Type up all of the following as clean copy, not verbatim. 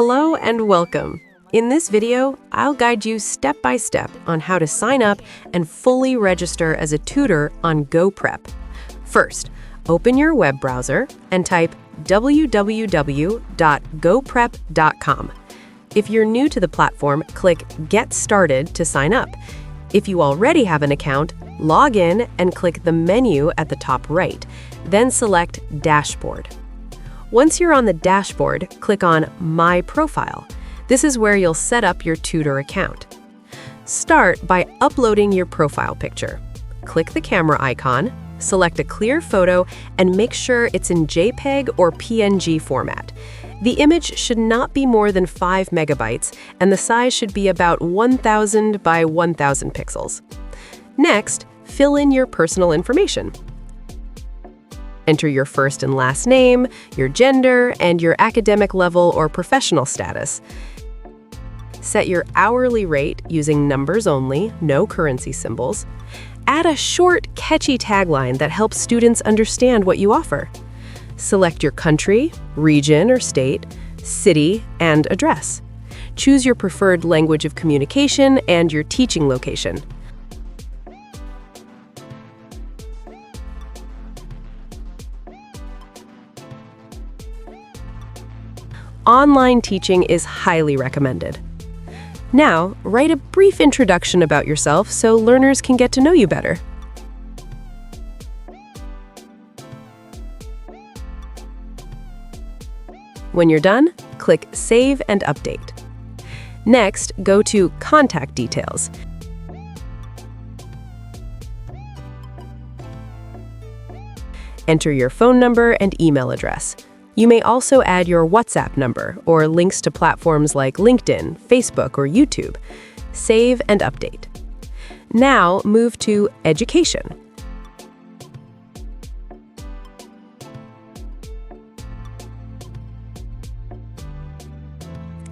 Hello and welcome. In this video, I'll guide you step by step on how to sign up and fully register as a tutor on GoPrep. First, open your web browser and type www.goprep.com. If you're new to the platform, click Get Started to sign up. If you already have an account, log in and click the menu at the top right, then select Dashboard. Once you're on the dashboard, click on My Profile. This is where you'll set up your tutor account. Start by uploading your profile picture. Click the camera icon, select a clear photo, and make sure it's in JPEG or PNG format. The image should not be more than 5 megabytes, and the size should be about 1000 by 1000 pixels. Next, fill in your personal information. Enter your first and last name, your gender, and your academic level or professional status. Set your hourly rate using numbers only, no currency symbols. Add a short, catchy tagline that helps students understand what you offer. Select your country, region or state, city, and address. Choose your preferred language of communication and your teaching location. Online teaching is highly recommended. Now, write a brief introduction about yourself so learners can get to know you better. When you're done, click Save and Update. Next, go to Contact Details. Enter your phone number and email address. You may also add your WhatsApp number or links to platforms like LinkedIn, Facebook, or YouTube. Save and update. Now move to Education.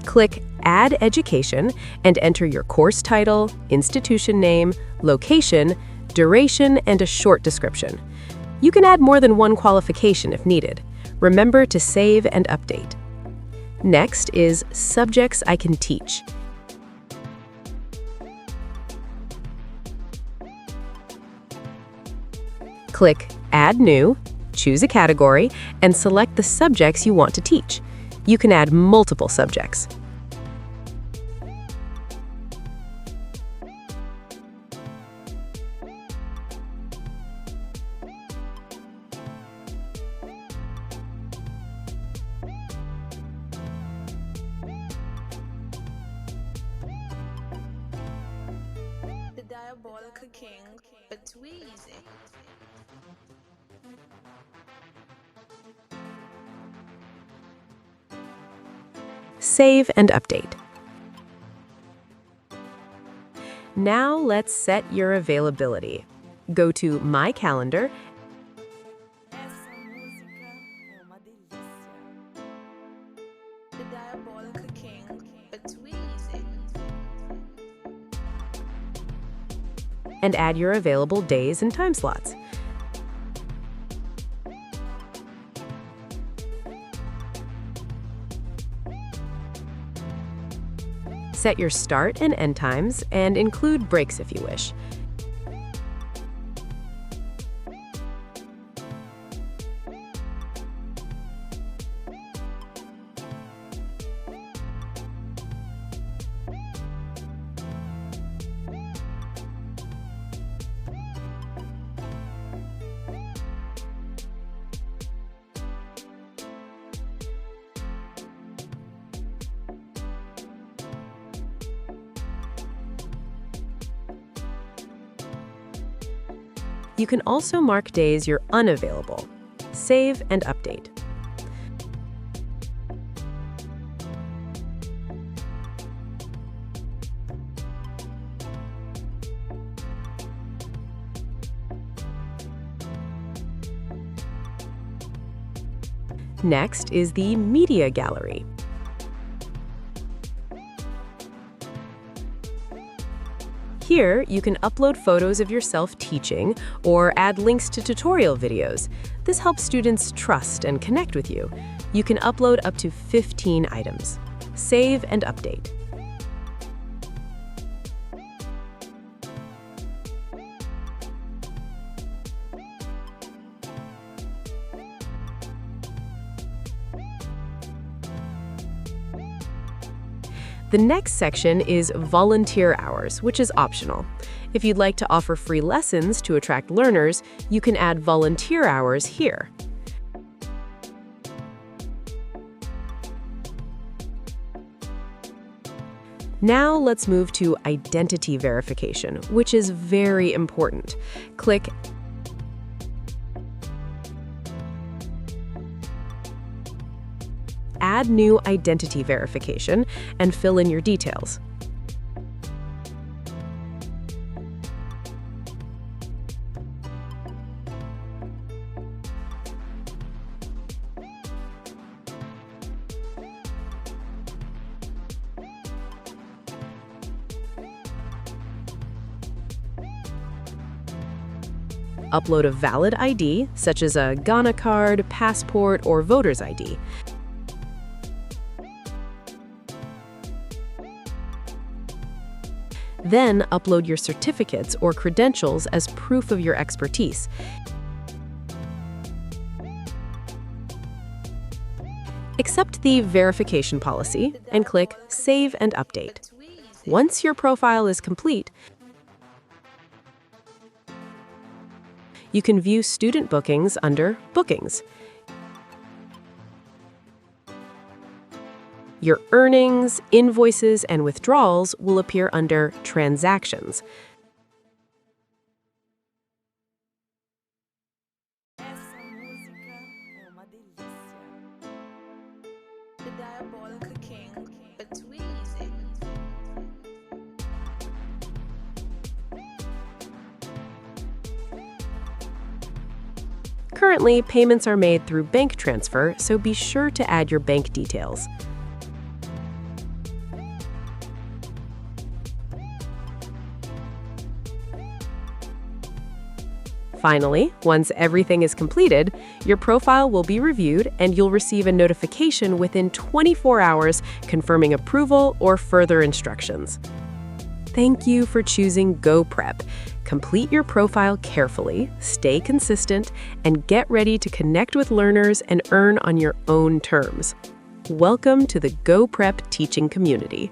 Click Add Education and enter your course title, institution name, location, duration, and a short description. You can add more than one qualification if needed. Remember to save and update. Next is Subjects I Can Teach. Click Add New, choose a category, and select the subjects you want to teach. You can add multiple subjects. The diabolical king, but Tweezy. Save and update. Now let's set your availability. Go to My Calendar. Essa música é uma delícia. The diabolical king, but Tweezy. And add your available days and time slots. Set your start and end times and include breaks if you wish. You can also mark days you're unavailable. Save and update. Next is the Media Gallery. Here, you can upload photos of yourself teaching or add links to tutorial videos. This helps students trust and connect with you. You can upload up to 15 items. Save and Update. The next section is volunteer hours, which is optional. If you'd like to offer free lessons to attract learners, you can add volunteer hours here. Now let's move to identity verification, which is very important. Click Add New Identity Verification and fill in your details. Upload a valid ID, such as a Ghana card, passport, or voter's ID. Then upload your certificates or credentials as proof of your expertise. Accept the verification policy and click Save and Update. Once your profile is complete, you can view student bookings under Bookings. Your earnings, invoices, and withdrawals will appear under Transactions. Essa música é uma delícia. The Diabolical King, but Tweezy. Currently, payments are made through bank transfer, so be sure to add your bank details. Finally, once everything is completed, your profile will be reviewed and you'll receive a notification within 24 hours confirming approval or further instructions. Thank you for choosing GoPrep. Complete your profile carefully, stay consistent, and get ready to connect with learners and earn on your own terms. Welcome to the GoPrep teaching community.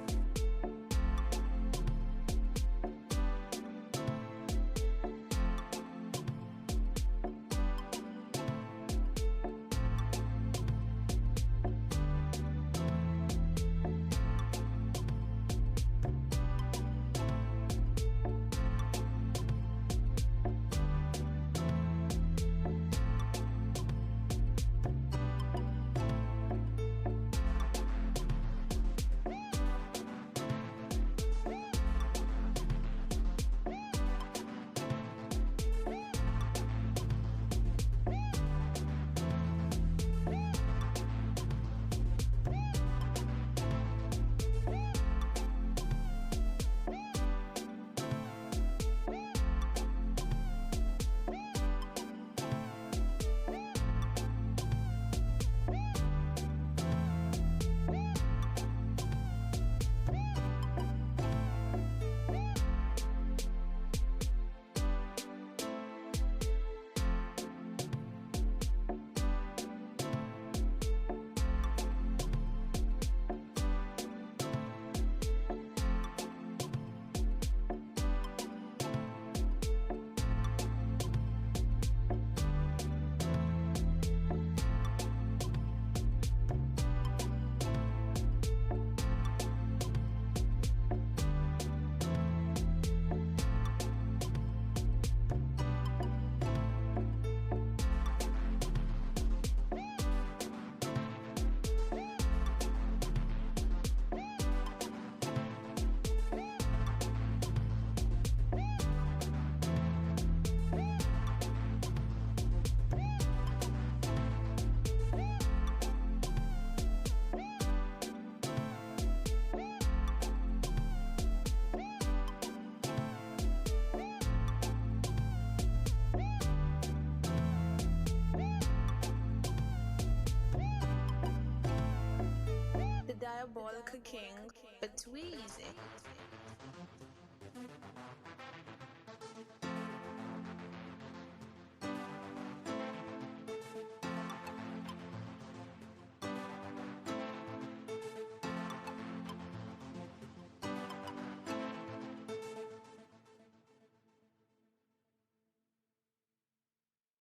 bola com king, but tweezy.